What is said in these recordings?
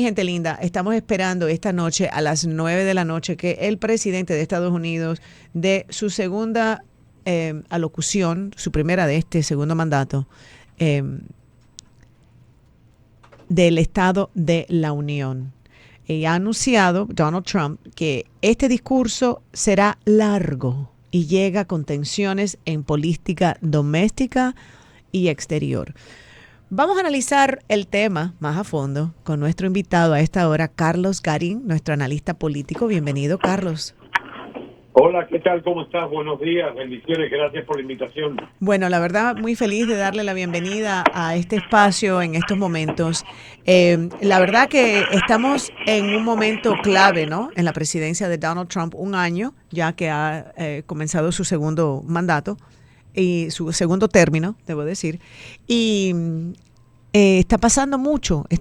mi gente linda, estamos esperando esta noche a las 9 de la noche que el presidente de Estados Unidos dé su segunda alocución, su primera de este segundo mandato, eh, del Estado de la Unión. Y ha anunciado Donald Trump que este discurso será largo y llega con tensiones en política doméstica y exterior. Vamos a analizar el tema más a fondo con nuestro invitado a esta hora, Carlos Garín, nuestro analista político. Bienvenido, Carlos. Hola, ¿qué tal? ¿Cómo estás? Buenos días, bendiciones, gracias por la invitación. Bueno, la verdad, muy feliz de darle la bienvenida a este espacio en estos momentos. La verdad que estamos en un momento clave, ¿no? En la presidencia de Donald Trump, un año ya que ha comenzado su segundo mandato y su segundo término, debo decir. Y está pasando mucho, hay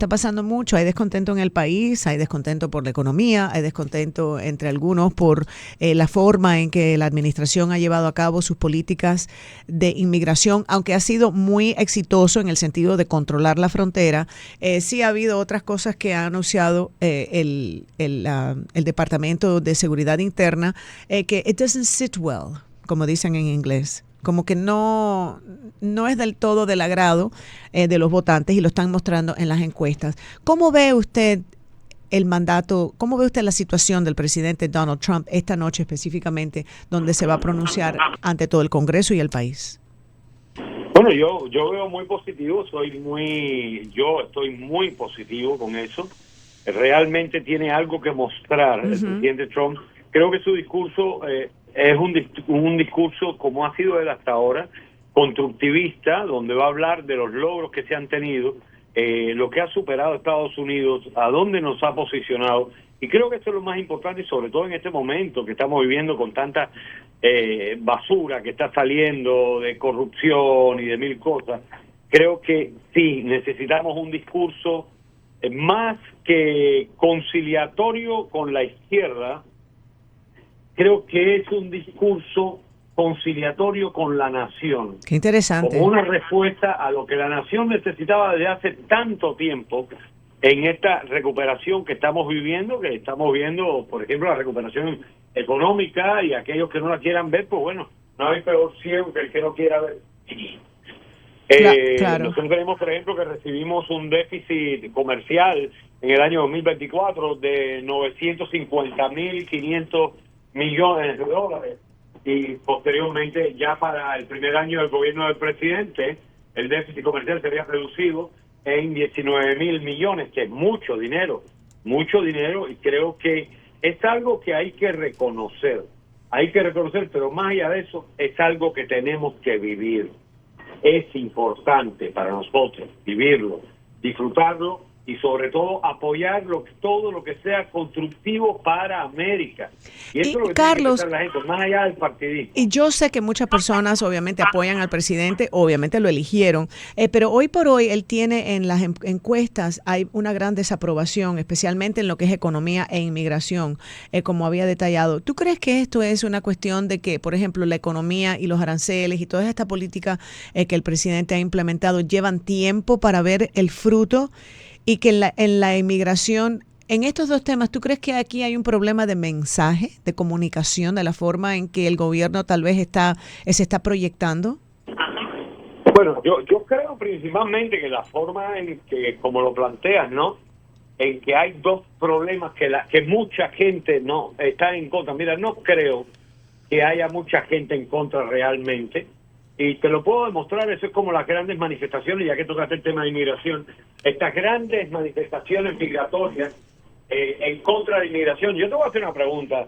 descontento en el país, hay descontento por la economía, hay descontento entre algunos por la forma en que la administración ha llevado a cabo sus políticas de inmigración, aunque ha sido muy exitoso en el sentido de controlar la frontera. Sí ha habido otras cosas que ha anunciado el Departamento de Seguridad Interna, que it doesn't sit well, como dicen en inglés. Como que no es del todo del agrado de los votantes y lo están mostrando en las encuestas. ¿Cómo ve usted el mandato, cómo ve usted la situación del presidente Donald Trump esta noche específicamente, donde se va a pronunciar ante todo el Congreso y el país? Bueno, yo veo muy positivo, yo estoy muy positivo con eso. Realmente tiene algo que mostrar el presidente Trump. Creo que su discurso es un discurso, como ha sido él hasta ahora, constructivista, donde va a hablar de los logros que se han tenido, lo que ha superado Estados Unidos, a dónde nos ha posicionado. Y creo que esto es lo más importante, y sobre todo en este momento que estamos viviendo con tanta basura que está saliendo de corrupción y de mil cosas. Creo que sí, necesitamos un discurso más que conciliatorio con la izquierda. Creo que es un discurso conciliatorio con la nación. Qué interesante. Como una respuesta a lo que la nación necesitaba desde hace tanto tiempo en esta recuperación que estamos viviendo, por ejemplo, la recuperación económica, y aquellos que no la quieran ver, pues bueno, no hay peor ciego que el que no quiera ver. Claro. Nosotros tenemos, por ejemplo, que recibimos un déficit comercial en el año 2024 de 950.500 millones de dólares, y posteriormente ya para el primer año del gobierno del presidente el déficit comercial sería reducido en 19.000 millones, que es mucho dinero, y creo que es algo que hay que reconocer, pero más allá de eso es algo que tenemos que vivir. Es importante para nosotros vivirlo, disfrutarlo y sobre todo apoyar todo lo que sea constructivo para América. Y eso es lo que Carlos, tiene que pensar la gente, más allá del partidismo. Y yo sé que muchas personas obviamente apoyan al presidente, obviamente lo eligieron, pero hoy por hoy él tiene en las encuestas, hay una gran desaprobación, especialmente en lo que es economía e inmigración, como había detallado. ¿Tú crees que esto es una cuestión de que, por ejemplo, la economía y los aranceles y toda esta política que el presidente ha implementado llevan tiempo para ver el fruto, y que en la inmigración, en estos dos temas, ¿tú crees que aquí hay un problema de mensaje, de comunicación, de la forma en que el gobierno tal vez se está proyectando? Bueno, yo creo principalmente que la forma en que, como lo planteas, ¿no?, en que hay dos problemas que mucha gente no está en contra. Mira, no creo que haya mucha gente en contra realmente, y te lo puedo demostrar. Eso es como las grandes manifestaciones, ya que tocaste el tema de inmigración, estas grandes manifestaciones migratorias en contra de la inmigración. Yo te voy a hacer una pregunta: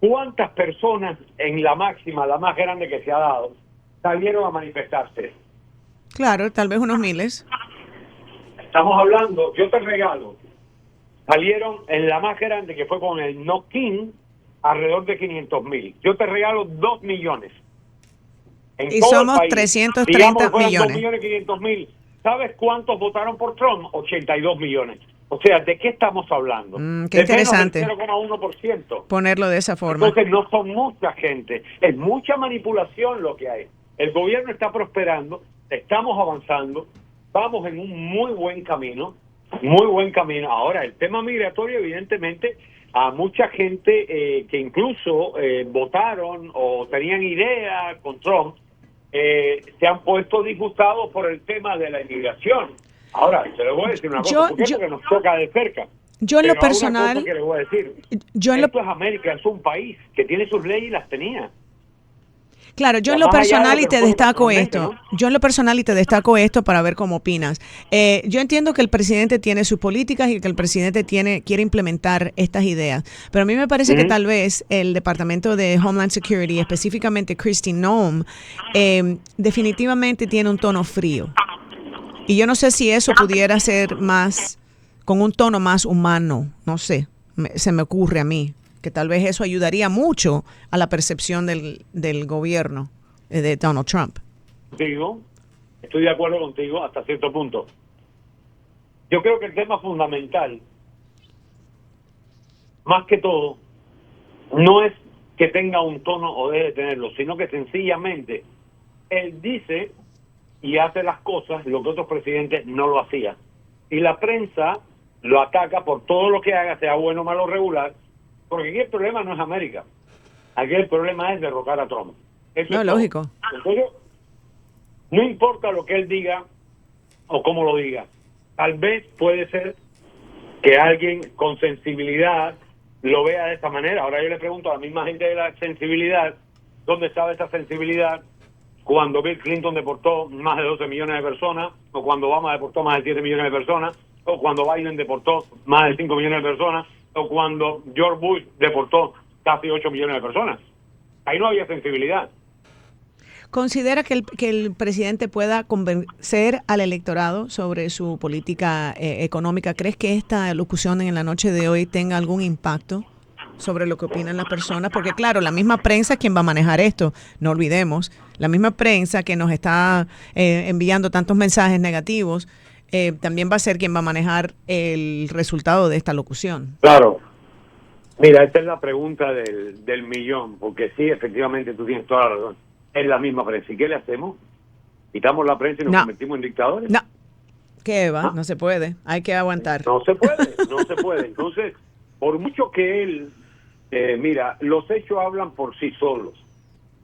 ¿cuántas personas en la máxima, la más grande que se ha dado, salieron a manifestarse? Claro, tal vez unos miles. Estamos hablando, yo te regalo, salieron en la más grande, que fue con el No King, alrededor de 500,000. Yo te regalo 2 millones. En Y todo somos el país, 330 millones. 2.500.000. ¿Sabes cuántos votaron por Trump? 82 millones. O sea, ¿de qué estamos hablando? Qué interesante. De menos del 0,1%. Ponerlo de esa forma. Entonces no son mucha gente, es mucha manipulación lo que hay. El gobierno está prosperando, estamos avanzando, vamos en un muy buen camino, muy buen camino. Ahora, el tema migratorio, evidentemente, a mucha gente que incluso votaron o tenían idea con Trump, se han puesto disgustados por el tema de la inmigración. Ahora, se les voy a decir una cosa, ¿por qué? Porque nos toca de cerca. Yo en lo Pero hay una personal, cosa que les voy a decir, esto es América, es un país que tiene sus leyes y las tenía. claro, yo en lo personal y te destaco esto. Yo en lo personal y te destaco esto para ver cómo opinas. Yo entiendo que el presidente tiene sus políticas y que el presidente quiere implementar estas ideas. Pero a mí me parece que tal vez el Departamento de Homeland Security, específicamente Kristi Noem, definitivamente tiene un tono frío. Y yo no sé si eso pudiera ser más, con un tono más humano. No sé, se me ocurre a mí que tal vez eso ayudaría mucho a la percepción del gobierno de Donald Trump. Digo, estoy de acuerdo contigo hasta cierto punto. Yo creo que el tema fundamental, más que todo, no es que tenga un tono o deje de tenerlo, sino que sencillamente él dice y hace las cosas lo que otros presidentes no lo hacían. Y la prensa lo ataca por todo lo que haga, sea bueno, malo, regular, porque aquí el problema no es América. Aquí el problema es derrocar a Trump. Eso no, es lógico. Entonces, no importa lo que él diga o cómo lo diga. Tal vez puede ser que alguien con sensibilidad lo vea de esta manera. Ahora yo le pregunto a la misma gente de la sensibilidad, ¿dónde estaba esa sensibilidad cuando Bill Clinton deportó más de 12 millones de personas, o cuando Obama deportó más de 7 millones de personas, o cuando Biden deportó más de 5 millones de personas, o cuando George Bush deportó casi 8 millones de personas? Ahí no había sensibilidad. ¿Considera que el presidente pueda convencer al electorado sobre su política económica? ¿Crees que esta locución en la noche de hoy tenga algún impacto sobre lo que opinan las personas? Porque claro, la misma prensa es quien va a manejar esto, no olvidemos. La misma prensa que nos está enviando tantos mensajes negativos, también va a ser quien va a manejar el resultado de esta locución. Claro. Mira, esta es la pregunta del millón, porque sí, efectivamente, tú tienes toda la razón. Es la misma prensa. ¿Y qué le hacemos? ¿Quitamos la prensa y nos convertimos en dictadores? No. ¿Qué va? No se puede. Hay que aguantar. No se puede, no se puede. Entonces, por mucho que él... mira, los hechos hablan por sí solos.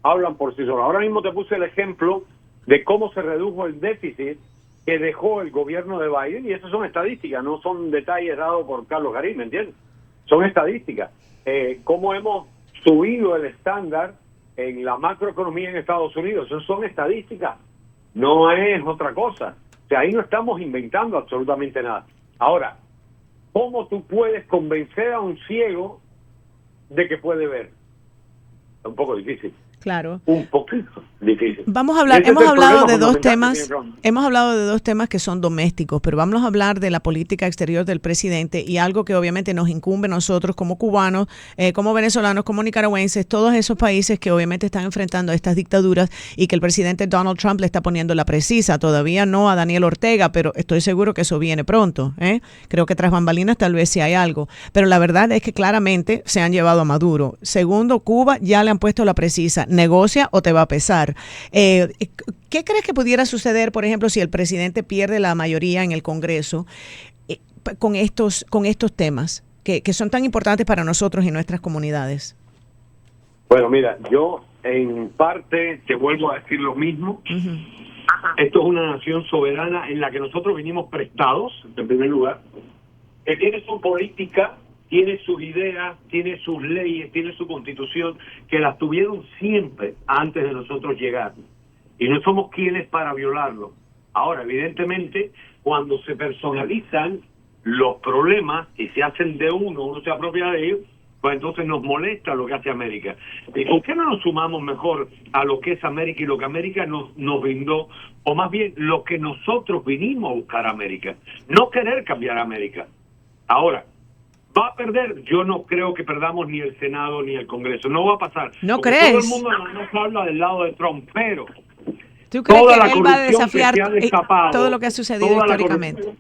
Hablan por sí solos. Ahora mismo te puse el ejemplo de cómo se redujo el déficit que dejó el gobierno de Biden, y eso son estadísticas, no son detalles dados por Carlos Garín, ¿me entiendes? Son estadísticas. Cómo hemos subido el estándar en la macroeconomía en Estados Unidos, eso son estadísticas, no es otra cosa. O sea, ahí no estamos inventando absolutamente nada. Ahora, ¿cómo tú puedes convencer a un ciego de que puede ver? Es un poco difícil. Claro. Un poquito difícil. Hemos hablado de dos temas que son domésticos, pero vamos a hablar de la política exterior del presidente y algo que obviamente nos incumbe a nosotros como cubanos, como venezolanos, como nicaragüenses, todos esos países que obviamente están enfrentando a estas dictaduras y que el presidente Donald Trump le está poniendo la precisa. Todavía no a Daniel Ortega, pero estoy seguro que eso viene pronto. Creo que tras bambalinas tal vez sí hay algo, pero la verdad es que claramente se han llevado a Maduro. Segundo, Cuba ya le han puesto la precisa. Negocia o te va a pesar. ¿Qué crees que pudiera suceder, por ejemplo, si el presidente pierde la mayoría en el Congreso con estos temas que son tan importantes para nosotros y nuestras comunidades? Bueno, mira, yo en parte te vuelvo a decir lo mismo. Uh-huh. Esto es una nación soberana en la que nosotros vinimos prestados, en primer lugar, que tiene su política, tiene sus ideas, tiene sus leyes, tiene su constitución, que las tuvieron siempre antes de nosotros llegar. Y no somos quienes para violarlo. Ahora, evidentemente, cuando se personalizan los problemas y se hacen de uno se apropia de ellos, pues entonces nos molesta lo que hace América. ¿Y por qué no nos sumamos mejor a lo que es América y lo que América nos brindó? O más bien, lo que nosotros vinimos a buscar a América. No querer cambiar a América. Ahora, ¿va a perder? Yo no creo que perdamos ni el Senado ni el Congreso. No va a pasar. ¿No crees? Todo el mundo nos habla del lado de Trump, pero ¿tú crees que él va a desafiar todo lo que ha sucedido históricamente?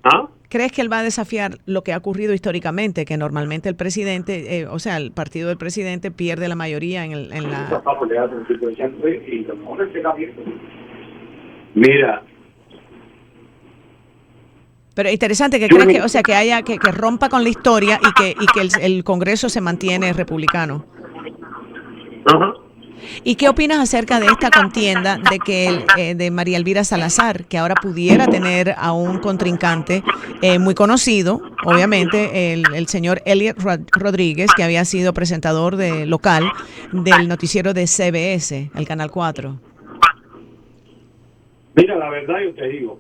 ¿Ah? ¿Crees que él va a desafiar lo que ha ocurrido históricamente? Que normalmente el presidente, o sea, el partido del presidente pierde la mayoría en la... Mira, Pero interesante que creas que, o sea, que haya que rompa con la historia y que el Congreso se mantiene republicano. Ajá. ¿Y qué opinas acerca de esta contienda de que de María Elvira Salazar, que ahora pudiera tener a un contrincante muy conocido, obviamente, el señor Elliot Rodríguez, que había sido presentador local del noticiero de CBS, el Canal 4? Mira, la verdad yo te digo,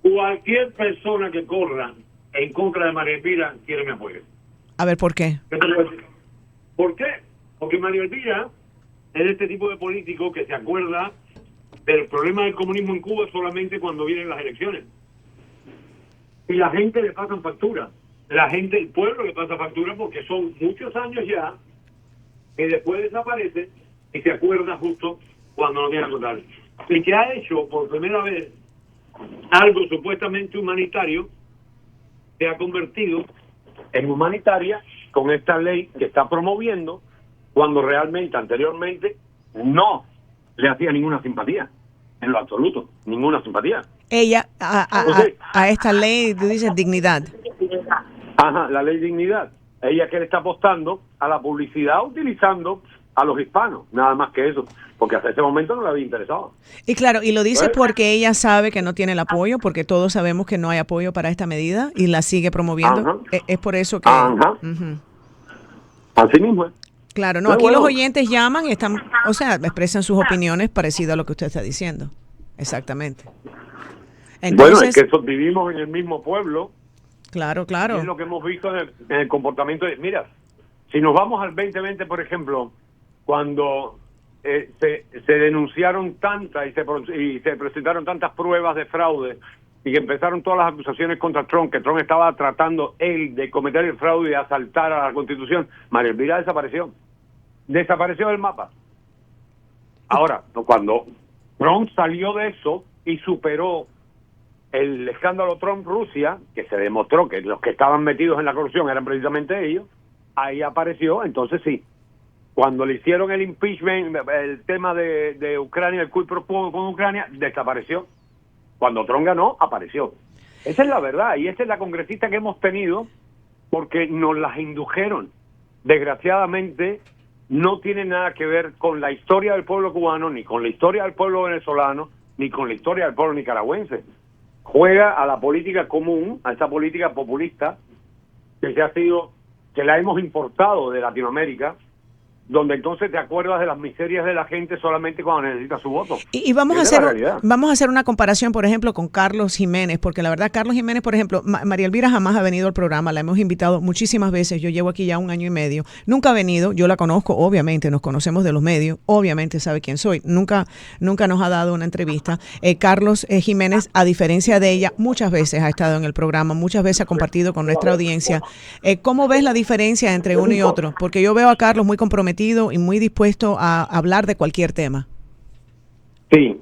cualquier persona que corra en contra de María Elvira quiere mi apoyo. A ver, ¿por qué? ¿Qué te puedo decir? ¿Por qué? Porque María Elvira es este tipo de político que se acuerda del problema del comunismo en Cuba solamente cuando vienen las elecciones. Y la gente le pasa factura. La gente, el pueblo le pasa factura porque son muchos años ya que después desaparece y se acuerda justo cuando no tiene que contar. Y que ha hecho por primera vez algo supuestamente humanitario, se ha convertido en humanitaria con esta ley que está promoviendo, cuando realmente anteriormente no le hacía ninguna simpatía, en lo absoluto, ninguna simpatía. Ella, a esta ley, tú dices dignidad. Ajá, la ley dignidad. Ella que le está apostando a la publicidad utilizando a los hispanos, nada más que eso, porque hasta ese momento no le había interesado. Y claro, y lo dice porque ella sabe que no tiene el apoyo, porque todos sabemos que no hay apoyo para esta medida y la sigue promoviendo. Es por eso que... Ajá. Así mismo es. Claro, no, aquí los oyentes llaman y están, o sea, expresan sus opiniones parecidas a lo que usted está diciendo. Exactamente. Entonces, bueno, es que vivimos en el mismo pueblo. Claro, claro. Y es lo que hemos visto en el comportamiento de... Mira, si nos vamos al 2020, por ejemplo, cuando se denunciaron tantas y se presentaron tantas pruebas de fraude y que empezaron todas las acusaciones contra Trump, que Trump estaba tratando él de cometer el fraude y de asaltar a la Constitución, María Elvira desapareció del mapa. Ahora, cuando Trump salió de eso y superó el escándalo Trump-Rusia, que se demostró que los que estaban metidos en la corrupción eran precisamente ellos, ahí apareció. Entonces sí, cuando le hicieron el impeachment, el tema de Ucrania, el quid pro quo con Ucrania, desapareció. Cuando Trump ganó, apareció. Esa es la verdad, y esta es la congresista que hemos tenido porque nos las indujeron. Desgraciadamente, no tiene nada que ver con la historia del pueblo cubano, ni con la historia del pueblo venezolano, ni con la historia del pueblo nicaragüense. Juega a la política común, a esa política populista que la hemos importado de Latinoamérica, donde entonces te acuerdas de las miserias de la gente solamente cuando necesita su voto. Y vamos a hacer una comparación, por ejemplo, con Carlos Jiménez, porque la verdad, Carlos Jiménez, por ejemplo, María Elvira jamás ha venido al programa, la hemos invitado muchísimas veces, yo llevo aquí ya 1 año y medio, nunca ha venido, yo la conozco, obviamente, nos conocemos de los medios, obviamente sabe quién soy, nunca nos ha dado una entrevista. Carlos Jiménez, a diferencia de ella, muchas veces ha estado en el programa, muchas veces ha compartido con nuestra audiencia. ¿Cómo ves la diferencia entre uno y otro? Porque yo veo a Carlos muy comprometido y muy dispuesto a hablar de cualquier tema. Sí,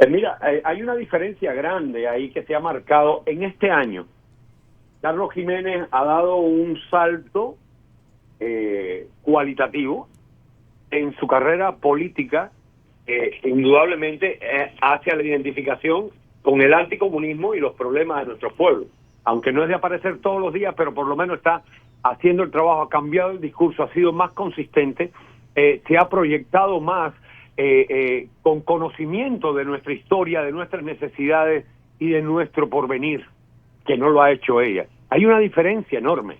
mira, hay una diferencia grande ahí que se ha marcado en este año. Carlos Jiménez ha dado un salto cualitativo en su carrera política, indudablemente hacia la identificación con el anticomunismo y los problemas de nuestro pueblo. Aunque no es de aparecer todos los días, pero por lo menos está haciendo el trabajo, ha cambiado el discurso, ha sido más consistente, se ha proyectado más con conocimiento de nuestra historia, de nuestras necesidades y de nuestro porvenir, que no lo ha hecho ella. Hay una diferencia enorme,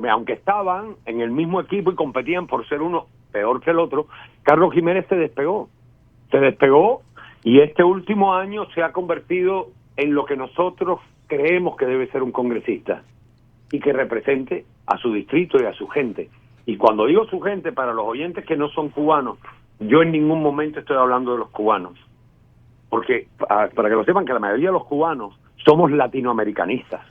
aunque estaban en el mismo equipo y competían por ser uno peor que el otro. Carlos Jiménez se despegó y este último año se ha convertido en lo que nosotros creemos que debe ser un congresista y que represente a su distrito y a su gente. Y cuando digo su gente, para los oyentes que no son cubanos, yo en ningún momento estoy hablando de los cubanos, porque para que lo sepan, que la mayoría de los cubanos somos latinoamericanistas.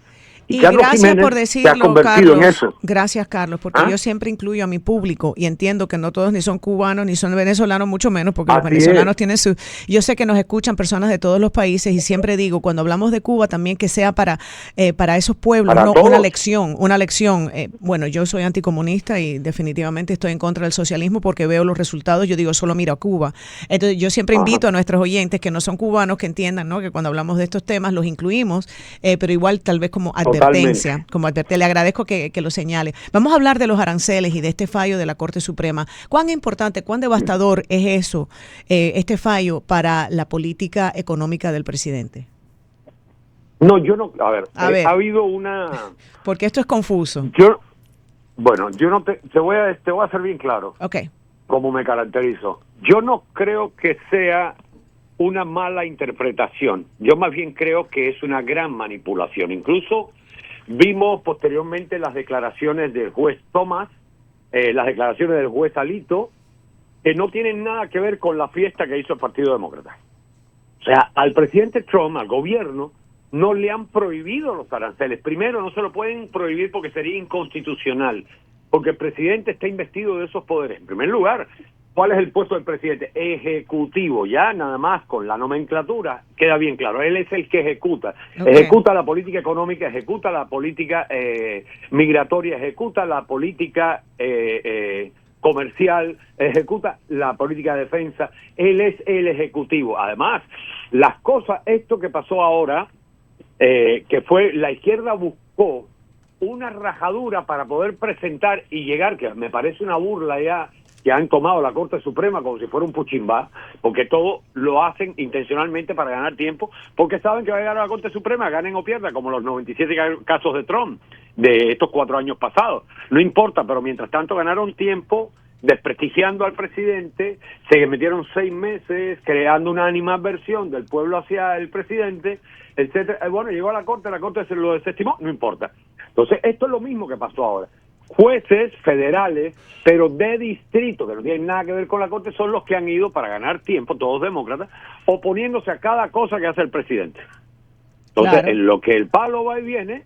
Y Carlos gracias Jiménez por decirlo, se ha convertido en eso. Gracias, Carlos, porque yo siempre incluyo a mi público y entiendo que no todos ni son cubanos ni son venezolanos, mucho menos, porque los venezolanos tienen su... Yo sé que nos escuchan personas de todos los países y siempre digo, cuando hablamos de Cuba, también que sea para esos pueblos, para una lección. Bueno, yo soy anticomunista y definitivamente estoy en contra del socialismo porque veo los resultados, yo digo, solo miro a Cuba. Entonces, yo siempre invito a nuestros oyentes que no son cubanos que entiendan, ¿no?, que cuando hablamos de estos temas los incluimos, pero igual tal vez como advertencia, le agradezco que lo señale. Vamos a hablar de los aranceles y de este fallo de la Corte Suprema. ¿Cuán importante, cuán devastador es eso, este fallo para la política económica del presidente? No, yo no, a ver, ha habido una... Porque esto es confuso. Yo no te voy a ser bien claro. Okay. Como me caracterizo. Yo no creo que sea una mala interpretación. Yo más bien creo que es una gran manipulación. Incluso vimos posteriormente las declaraciones del juez Thomas, las declaraciones del juez Alito, que no tienen nada que ver con la fiesta que hizo el Partido Demócrata. O sea, al presidente Trump, al gobierno, no le han prohibido los aranceles. Primero, no se lo pueden prohibir porque sería inconstitucional, porque el presidente está investido de esos poderes. En primer lugar, ¿cuál es el puesto del presidente? Ejecutivo. Ya nada más con la nomenclatura queda bien claro. Él es el que ejecuta. Ejecuta la política económica, ejecuta la política migratoria, ejecuta la política comercial, ejecuta la política de defensa. Él es el ejecutivo. Además, las cosas, esto que pasó ahora, que fue la izquierda buscó una rajadura para poder presentar y llegar, que me parece una burla ya, que han tomado la Corte Suprema como si fuera un puchimbá, porque todo lo hacen intencionalmente para ganar tiempo, porque saben que va a llegar a la Corte Suprema, ganen o pierdan, como los 97 casos de Trump de estos 4 años pasados. No importa, pero mientras tanto ganaron tiempo desprestigiando al presidente, se metieron 6 meses creando una animadversión del pueblo hacia el presidente, etcétera. Bueno, llegó a la Corte se lo desestimó, no importa. Entonces, esto es lo mismo que pasó ahora. Jueces federales, pero de distrito, que no tienen nada que ver con la Corte, son los que han ido para ganar tiempo, todos demócratas, oponiéndose a cada cosa que hace el presidente. Entonces, en lo que el palo va y viene,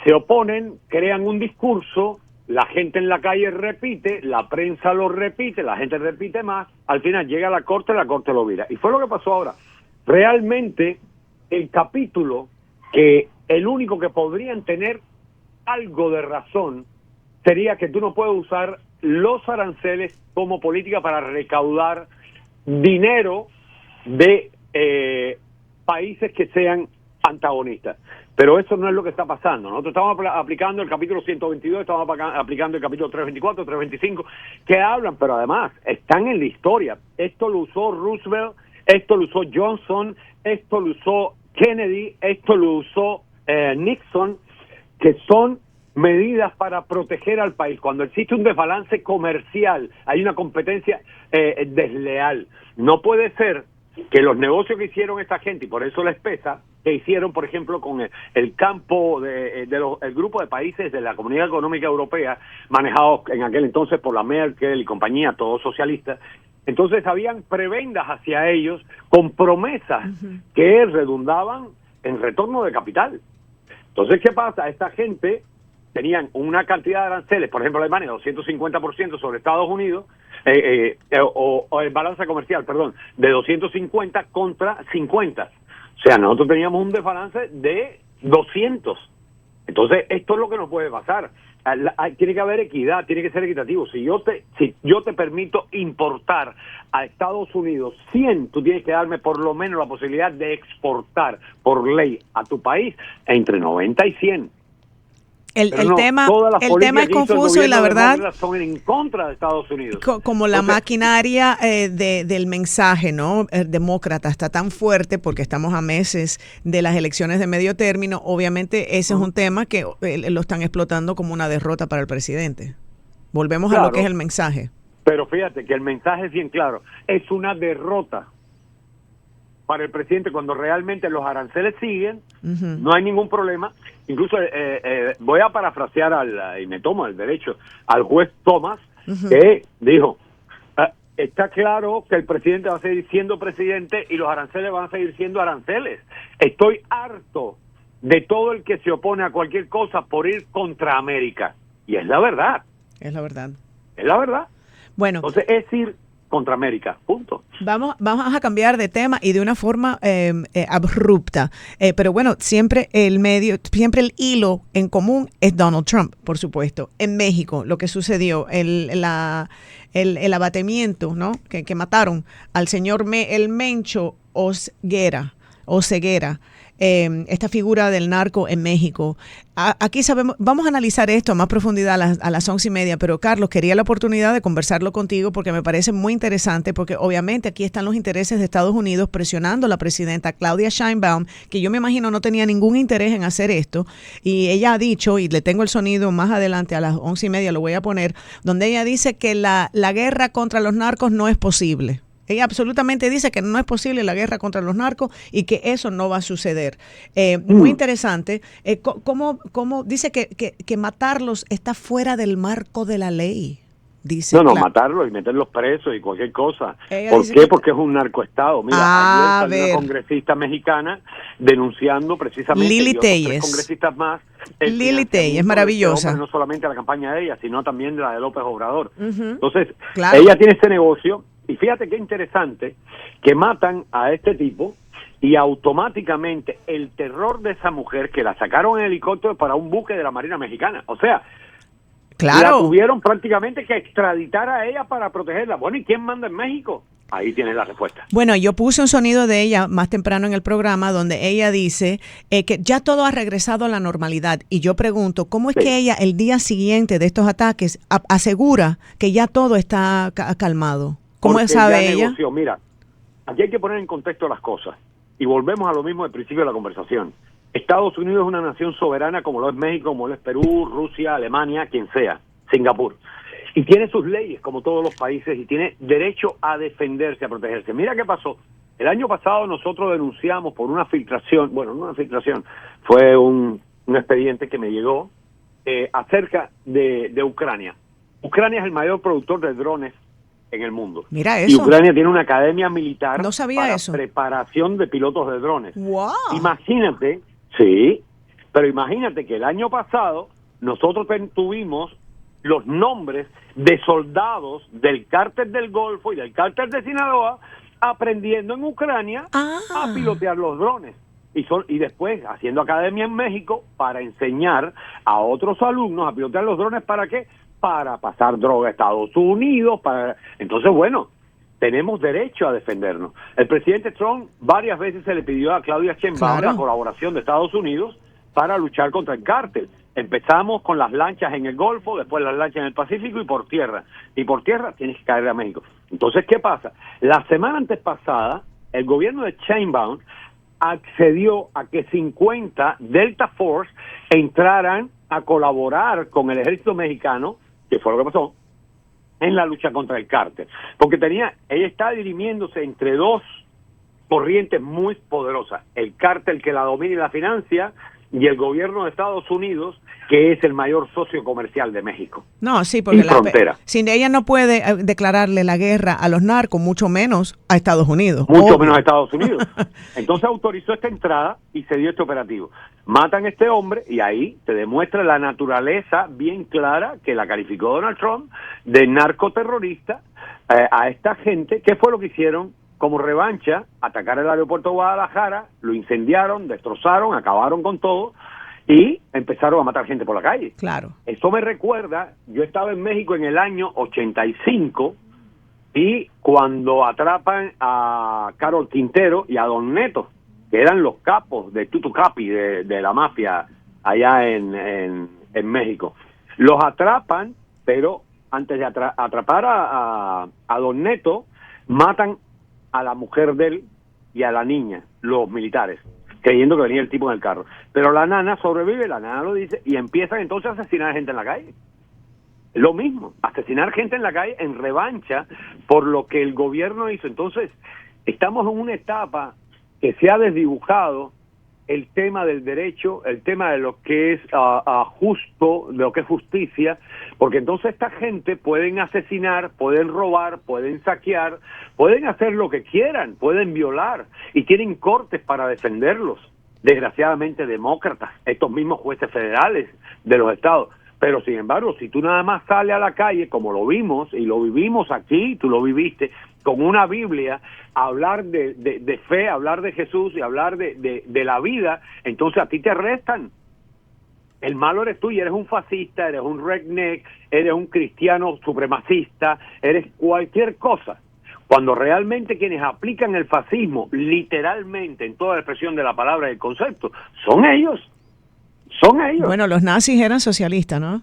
se oponen, crean un discurso, la gente en la calle repite, la prensa lo repite, la gente repite más, al final llega a la Corte lo vira. Y fue lo que pasó ahora. Realmente, el capítulo, que el único que podrían tener algo de razón, sería que tú no puedes usar los aranceles como política para recaudar dinero de países que sean antagonistas. Pero eso no es lo que está pasando. Nosotros estamos aplicando el capítulo 122, estamos aplicando el capítulo 324, 325, que hablan, pero además están en la historia. Esto lo usó Roosevelt, esto lo usó Johnson, esto lo usó Kennedy, esto lo usó Nixon, que son medidas para proteger al país. Cuando existe un desbalance comercial, hay una competencia desleal. No puede ser que los negocios que hicieron esta gente, y por eso les pesa, que hicieron, por ejemplo, con el campo el grupo de países de la Comunidad Económica Europea, manejados en aquel entonces por la Merkel y compañía, todos socialistas. Entonces habían prebendas hacia ellos con promesas que redundaban en retorno de capital. Entonces, ¿qué pasa? Esta gente tenían una cantidad de aranceles, por ejemplo, Alemania, 250% sobre Estados Unidos, o el balance comercial, perdón, de 250 contra 50. O sea, nosotros teníamos un desbalance de 200. Entonces, esto es lo que nos puede pasar. Tiene que haber equidad, tiene que ser equitativo. Si yo te permito importar a Estados Unidos 100, tú tienes que darme por lo menos la posibilidad de exportar por ley a tu país entre 90 y 100. El tema es confuso y la verdad son en contra de Estados Unidos. Como la maquinaria del mensaje, ¿no? El demócrata está tan fuerte porque estamos a meses de las elecciones de medio término. Obviamente ese es un tema que lo están explotando como una derrota para el presidente. Volvemos a lo que es el mensaje. Pero fíjate que el mensaje es bien claro. Es una derrota para el presidente cuando realmente los aranceles siguen, no hay ningún problema. Incluso voy a parafrasear y me tomo el derecho al juez Thomas, que dijo, está claro que el presidente va a seguir siendo presidente y los aranceles van a seguir siendo aranceles. Estoy harto de todo el que se opone a cualquier cosa por ir contra América. Y es la verdad. Es la verdad. Es la verdad. Bueno. Entonces es ir contra América, punto. Vamos a cambiar de tema y de una forma abrupta. Pero bueno, siempre el hilo en común es Donald Trump, por supuesto. En México, lo que sucedió, el abatimiento, ¿no? Que mataron al señor el Mencho Oseguera. Esta figura del narco en México. Aquí sabemos, vamos a analizar esto a más profundidad a las 11:30, pero Carlos, quería la oportunidad de conversarlo contigo porque me parece muy interesante, porque obviamente aquí están los intereses de Estados Unidos presionando a la presidenta Claudia Sheinbaum, que yo me imagino no tenía ningún interés en hacer esto, y ella ha dicho, y le tengo el sonido más adelante a las 11:30, lo voy a poner, donde ella dice que la guerra contra los narcos no es posible. Ella absolutamente dice que no es posible la guerra contra los narcos y que eso no va a suceder. Muy interesante. ¿Cómo dice que matarlos está fuera del marco de la ley? Dice, no, matarlos y meterlos presos y cualquier cosa. ¿Por qué? Que... Porque es un narcoestado. Mira, ayer salió una congresista mexicana denunciando precisamente Lili Telles. 3 congresistas más. Lili Telles, maravillosa. Hombre, no solamente la campaña de ella, sino también de la de López Obrador. Entonces, claro, ella tiene este negocio. Y fíjate qué interesante que matan a este tipo y automáticamente el terror de esa mujer que la sacaron en helicóptero para un buque de la Marina Mexicana. O sea, claro, la tuvieron prácticamente que extraditar a ella para protegerla. Bueno, ¿y quién manda en México? Ahí tienes la respuesta. Bueno, yo puse un sonido de ella más temprano en el programa donde ella dice que ya todo ha regresado a la normalidad. Y yo pregunto, ¿cómo es que ella el día siguiente de estos ataques asegura que ya todo está calmado? ¿Cómo sabe ella? Negoció. Mira, aquí hay que poner en contexto las cosas. Y volvemos a lo mismo del principio de la conversación. Estados Unidos es una nación soberana como lo es México, como lo es Perú, Rusia, Alemania, quien sea, Singapur. Y tiene sus leyes, como todos los países, y tiene derecho a defenderse, a protegerse. Mira qué pasó. El año pasado nosotros denunciamos por una filtración, bueno, no una filtración, fue un expediente que me llegó acerca de Ucrania. Ucrania es el mayor productor de drones en el mundo. Mira eso. Y Ucrania tiene una academia militar para preparación de pilotos de drones. Wow. Imagínate, sí, pero imagínate que el año pasado nosotros tuvimos los nombres de soldados del cártel del Golfo y del cártel de Sinaloa aprendiendo en Ucrania a pilotear los drones. Y después haciendo academia en México para enseñar a otros alumnos a pilotear los drones. ¿Para qué? Para pasar droga a Estados Unidos. Entonces, bueno, tenemos derecho a defendernos. El presidente Trump varias veces se le pidió a Claudia Sheinbaum la colaboración de Estados Unidos para luchar contra el cártel. Empezamos con las lanchas en el Golfo, después las lanchas en el Pacífico y por tierra. Y por tierra tienes que caer a México. Entonces, ¿qué pasa? La semana antepasada, el gobierno de Sheinbaum accedió a que 50 Delta Force entraran a colaborar con el ejército mexicano, que fue lo que pasó, en la lucha contra el cártel. Porque ella está dirimiéndose entre dos corrientes muy poderosas. El cártel que la domina y la financia, y el gobierno de Estados Unidos, que es el mayor socio comercial de México. No, sí, porque frontera. Sin ella no puede declararle la guerra a los narcos, mucho menos a Estados Unidos. Mucho menos a Estados Unidos. Entonces autorizó esta entrada y se dio este operativo. Matan a este hombre y ahí se demuestra la naturaleza bien clara que la calificó Donald Trump de narcoterrorista a esta gente. ¿Qué fue lo que hicieron? Como revancha, atacar el aeropuerto de Guadalajara, lo incendiaron, destrozaron, acabaron con todo y empezaron a matar gente por la calle. Claro. Eso me recuerda, yo estaba en México en el año 85 y cuando atrapan a Carol Quintero y a Don Neto, que eran los capos de Tutucapi, de la mafia allá en México. Los atrapan, pero antes de atrapar a Don Neto, matan a la mujer de él y a la niña, los militares, creyendo que venía el tipo en el carro. Pero la nana sobrevive, la nana lo dice, y empiezan entonces a asesinar gente en la calle. Lo mismo, asesinar gente en la calle en revancha por lo que el gobierno hizo. Entonces, estamos en una etapa que se ha desdibujado el tema del derecho, el tema de lo que es justo, de lo que es justicia, porque entonces esta gente pueden asesinar, pueden robar, pueden saquear, pueden hacer lo que quieran, pueden violar y tienen cortes para defenderlos. desgraciadamente demócratas, estos mismos jueces federales de los estados. Pero sin embargo, si tú nada más sales a la calle, como lo vimos y lo vivimos aquí, tú lo viviste, con una Biblia, a hablar de fe, hablar de Jesús y hablar de la vida, entonces a ti te arrestan. El malo eres tú y eres un fascista, eres un redneck, eres un cristiano supremacista, eres cualquier cosa. Cuando realmente quienes aplican el fascismo, literalmente, en toda la expresión de la palabra y el concepto, son ellos. Son ellos. Bueno, los nazis eran socialistas, ¿no?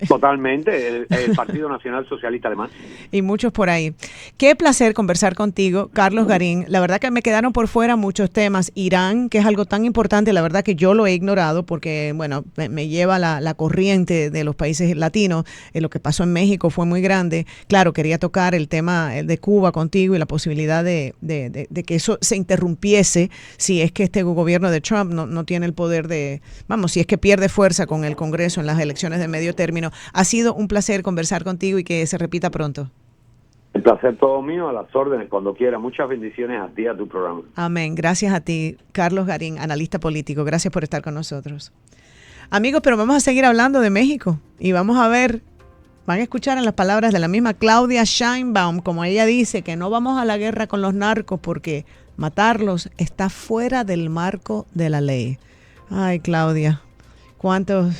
Totalmente, el Partido Nacional Socialista Alemán. Y muchos por ahí. Qué placer conversar contigo, Carlos Garín. La verdad que me quedaron por fuera muchos temas. Irán, que es algo tan importante, la verdad que yo lo he ignorado porque, bueno, me lleva la corriente de los países latinos. Lo que pasó en México fue muy grande. Claro, quería tocar el tema de Cuba contigo y la posibilidad de que eso se interrumpiese si es que este gobierno de Trump no tiene el poder si es que pierde fuerza con el Congreso en las elecciones de medio término. Ha sido un placer conversar contigo y que se repita pronto. El placer todo mío, a las órdenes, cuando quiera. Muchas bendiciones a ti y a tu programa. Amén. Gracias a ti, Carlos Garín, analista político. Gracias por estar con nosotros. Amigos, pero vamos a seguir hablando de México y vamos a ver, van a escuchar en las palabras de la misma Claudia Sheinbaum, como ella dice, que no vamos a la guerra con los narcos porque matarlos está fuera del marco de la ley. Ay, Claudia, ¿cuántos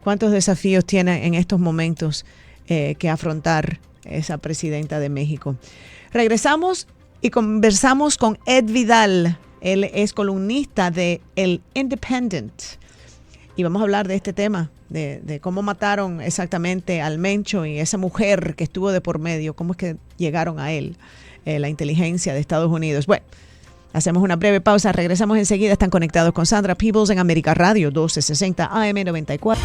desafíos tiene en estos momentos que afrontar esa presidenta de México? Regresamos y conversamos con Ed Vidal. Él es columnista de El Independent. Y vamos a hablar de este tema, de cómo mataron exactamente al Mencho y esa mujer que estuvo de por medio, cómo es que llegaron a él, la inteligencia de Estados Unidos. Bueno, hacemos una breve pausa, regresamos enseguida. Están conectados con Sandra Peebles en América Radio 1260 AM 94.